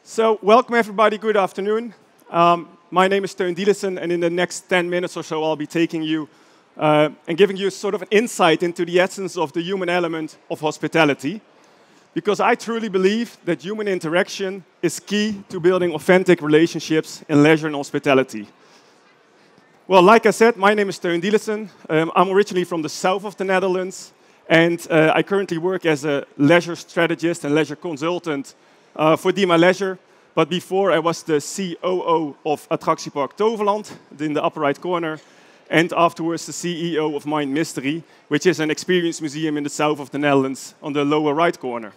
So, welcome everybody, good afternoon. My name is Teun Dielesen, and in the next 10 minutes or so, I'll be taking you and giving you sort of an insight into the essence of the human element of hospitality. Because I truly believe that human interaction is key to building authentic relationships in leisure and hospitality. Well, like I said, my name is Teun Dielesen. I'm originally from the south of the Netherlands, and I currently work as a leisure strategist and leisure consultant for Diema Leisure. But before, I was the COO of Attractiepark Toverland in the upper right corner, and afterwards the CEO of Mind Mystery, which is an experience museum in the south of the Netherlands on the lower right corner.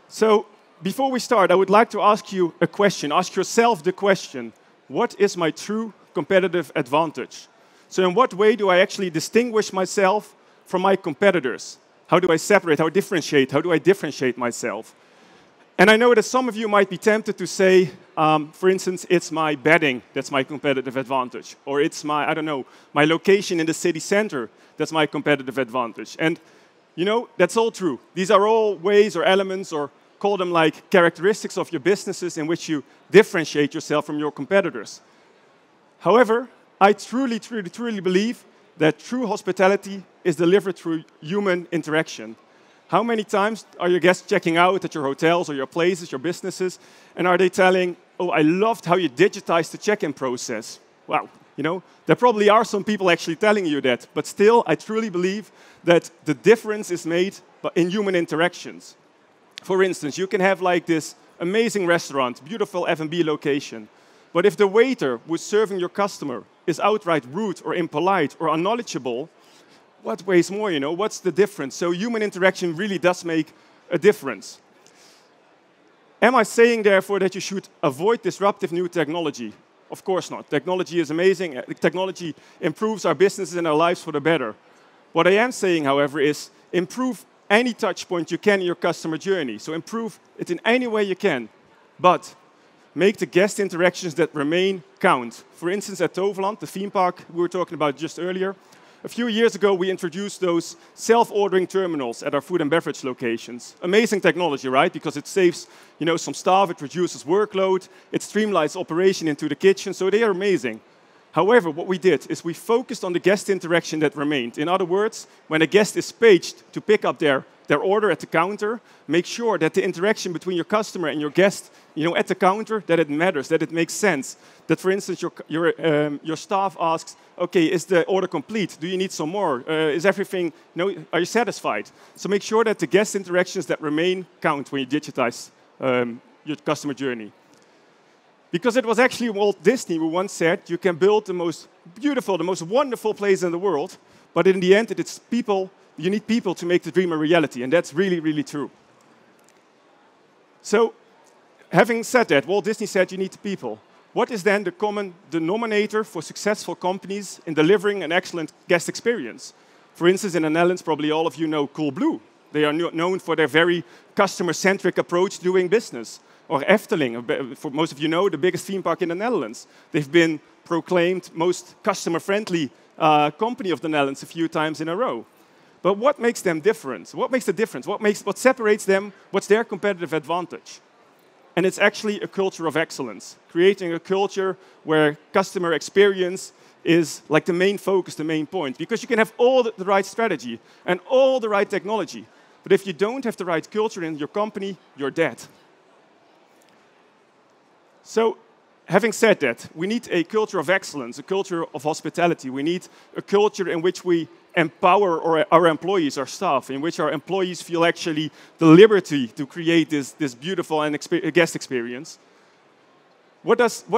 So, before we start, I would like to ask you a question. Ask yourself the question, what is my true competitive advantage? So in what way do I actually distinguish myself from my competitors? How do I separate, how do I differentiate myself? And I know that some of you might be tempted to say, for instance, it's my bedding that's my competitive advantage. Or it's my, I don't know, my location in the city center that's my competitive advantage. And you know, that's all true. These are all ways or elements, or call them like characteristics of your businesses in which you differentiate yourself from your competitors. However, I truly believe that true hospitality is delivered through human interaction. How many times are your guests checking out at your hotels or your places, your businesses, and are they telling, oh, I loved how you digitized the check-in process? Wow, you know, there probably are some people actually telling you that, but still, I truly believe that the difference is made in human interactions. For instance, you can have like this amazing restaurant, beautiful F&B location, but if the waiter who's serving your customer is outright rude or impolite or unknowledgeable, what weighs more, you know? What's the difference? So human interaction really does make a difference. Am I saying, therefore, that you should avoid disruptive new technology? Of course not. Technology is amazing. Technology improves our businesses and our lives for the better. What I am saying, however, is improve any touch point you can in your customer journey. So improve it in any way you can. But make the guest interactions that remain count. For instance, at Toverland, the theme park we were talking about just earlier, a few years ago, we introduced those self-ordering terminals at our food and beverage locations. Amazing technology, right? Because it saves, you know, some staff, it reduces workload, it streamlines operation into the kitchen, so they are amazing. However, what we did is we focused on the guest interaction that remained. In other words, when a guest is paged to pick up their order at the counter, make sure that the interaction between your customer and your guest, you know, at the counter, that it matters, that it makes sense. That, for instance, your staff asks, okay, is the order complete? Do you need some more? Is everything, you know, are you satisfied? So make sure that the guest interactions that remain count when you digitize your customer journey. Because it was actually Walt Disney who once said, you can build the most beautiful, the most wonderful place in the world, but in the end, it's people. You need people to make the dream a reality, and that's really true. So, having said that, Walt Disney said you need people. What is then the common denominator for successful companies in delivering an excellent guest experience? For instance, in the Netherlands, probably all of you know Coolblue. They are known for their very customer-centric approach to doing business. Or Efteling, for most of you know, the biggest theme park in the Netherlands. They've been proclaimed most customer-friendly company of the Netherlands a few times in a row. But what makes them different? What makes the difference? What separates them? What's their competitive advantage? And it's actually a culture of excellence, creating a culture where customer experience is like the main focus, the main point. Because you can have all the right strategy and all the right technology, but if you don't have the right culture in your company, you're dead. So, having said that, we need a culture of excellence, a culture of hospitality. We need a culture in which we empower our employees, our staff, in which our employees feel actually the liberty to create this beautiful and guest experience.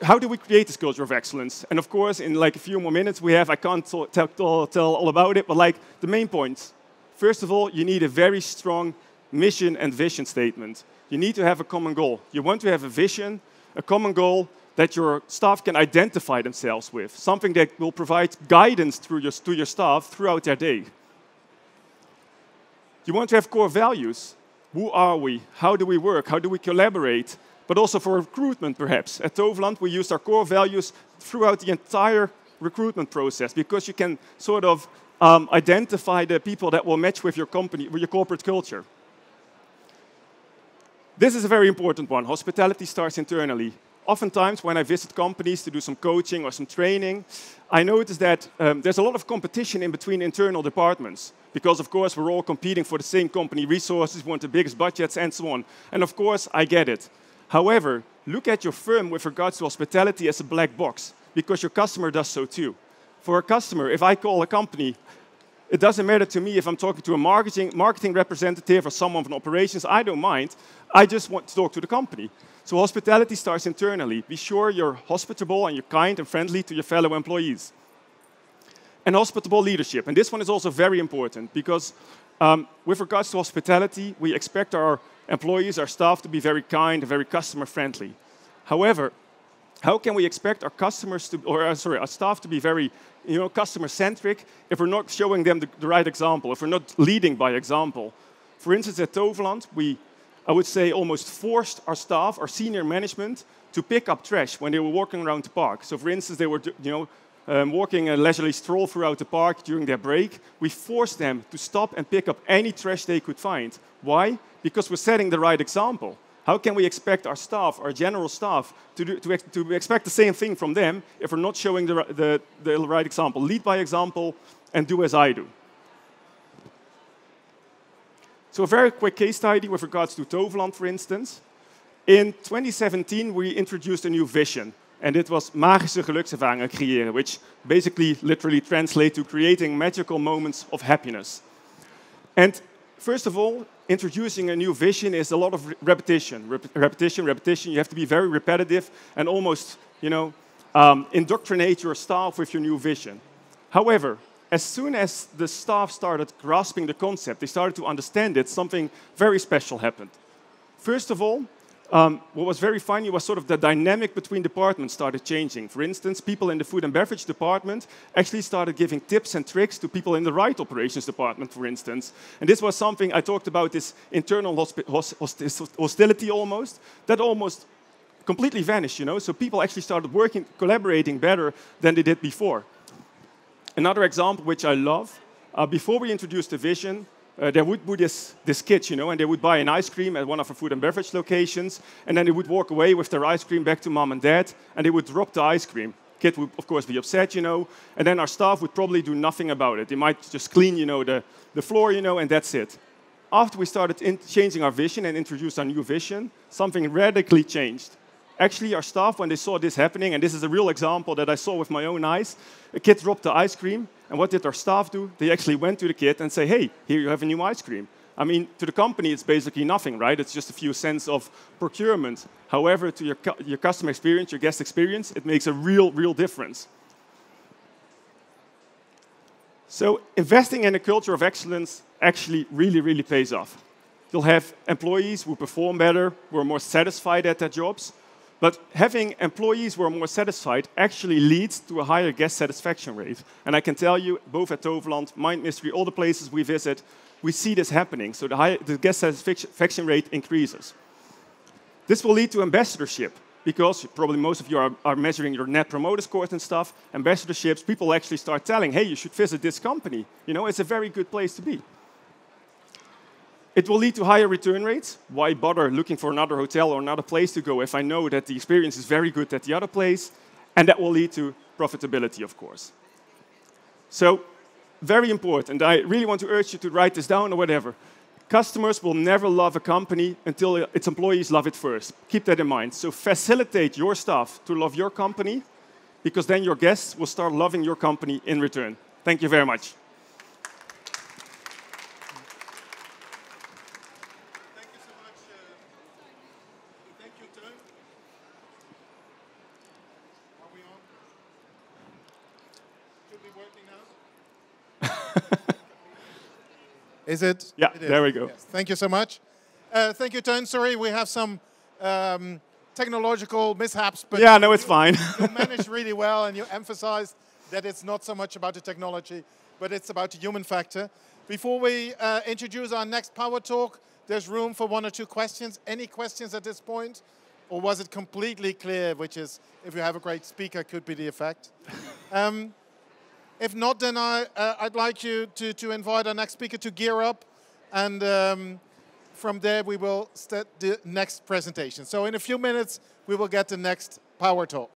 How do we create this culture of excellence? And of course, in like a few more minutes we have, I can't tell all about it, but like the main points. First of all, you need a very strong mission and vision statement. You need to have a common goal. You want to have a vision, a common goal that your staff can identify themselves with, something that will provide guidance to your staff throughout their day. You want to have core values. Who are we? How do we work? How do we collaborate? But also for recruitment, perhaps. At Toverland, we used our core values throughout the entire recruitment process, because you can sort of identify the people that will match with your company, with your corporate culture. This is a very important one. Hospitality starts internally. Oftentimes, when I visit companies to do some coaching or some training, I notice that there's a lot of competition in between internal departments. Because, of course, we're all competing for the same company resources, want the biggest budgets, and so on. And, of course, I get it. However, look at your firm with regards to hospitality as a black box, because your customer does so too. For a customer, if I call a company, it doesn't matter to me if I'm talking to a marketing representative or someone from operations, I don't mind. I just want to talk to the company. So hospitality starts internally. Be sure you're hospitable and you're kind and friendly to your fellow employees. And hospitable leadership. And this one is also very important because with regards to hospitality, we expect our employees, our staff to be very kind and very customer friendly. However, how can we expect our customers to, or our staff to be very, customer-centric if we're not showing them the right example, if we're not leading by example? For instance, at Toverland, I would say, almost forced our staff, our senior management, to pick up trash when they were walking around the park. So, for instance, they were, walking a leisurely stroll throughout the park during their break. We forced them to stop and pick up any trash they could find. Why? Because we're setting the right example. How can we expect our staff, our general staff, to expect the same thing from them if we're not showing the right example? Lead by example and do as I do. So a very quick case study with regards to Toverland, for instance. In 2017, we introduced a new vision. And it was magische gelukservaringen creëren, which basically literally translates to creating magical moments of happiness. And first of all, introducing a new vision is a lot of repetition. Repetition. You have to be very repetitive and almost, indoctrinate your staff with your new vision. However, as soon as the staff started grasping the concept, they started to understand it, something very special happened. First of all, what was very funny was sort of the dynamic between departments started changing. For instance, people in the food and beverage department actually started giving tips and tricks to people in the right operations department, for instance. And this was something I talked about, this internal hostility almost, that almost completely vanished, So people actually started working, collaborating better than they did before. Another example, which I love, before we introduced the vision, there would be this kid, and they would buy an ice cream at one of our food and beverage locations, and then they would walk away with their ice cream back to mom and dad, and they would drop the ice cream. Kid would, of course, be upset, and then our staff would probably do nothing about it. They might just clean, the floor, and that's it. After we started changing our vision and introduced our new vision, something radically changed. Actually, our staff, when they saw this happening, and this is a real example that I saw with my own eyes, a kid dropped the ice cream, and what did our staff do? They actually went to the kid and say, hey, here you have a new ice cream. I mean, to the company, it's basically nothing, right? It's just a few cents of procurement. However, to your customer experience, your guest experience, it makes a real difference. So investing in a culture of excellence actually really pays off. You'll have employees who perform better, who are more satisfied at their jobs. But having employees who are more satisfied actually leads to a higher guest satisfaction rate. And I can tell you, both at Toverland, Mind Mystery, all the places we visit, we see this happening. So the guest satisfaction rate increases. This will lead to ambassadorship, because probably most of you are measuring your net promoter scores and stuff. Ambassadorships, people actually start telling, hey, you should visit this company. It's a very good place to be. It will lead to higher return rates. Why bother looking for another hotel or another place to go if I know that the experience is very good at the other place? And that will lead to profitability, of course. So, very important. I really want to urge you to write this down or whatever. Customers will never love a company until its employees love it first. Keep that in mind. So facilitate your staff to love your company, because then your guests will start loving your company in return. Thank you very much. Is it? Yeah, it is. There we go. Yes. Thank you so much. Thank you, Teun. Sorry, we have some technological mishaps. But yeah, no, it's fine. You managed really well, and you emphasized that it's not so much about the technology, but it's about the human factor. Before we introduce our next power talk, there's room for one or two questions. Any questions at this point? Or was it completely clear, which is, if you have a great speaker, could be the effect? If not, then I'd like you to invite our next speaker to gear up and from there we will start the next presentation. So in a few minutes, we will get the next Power Talk.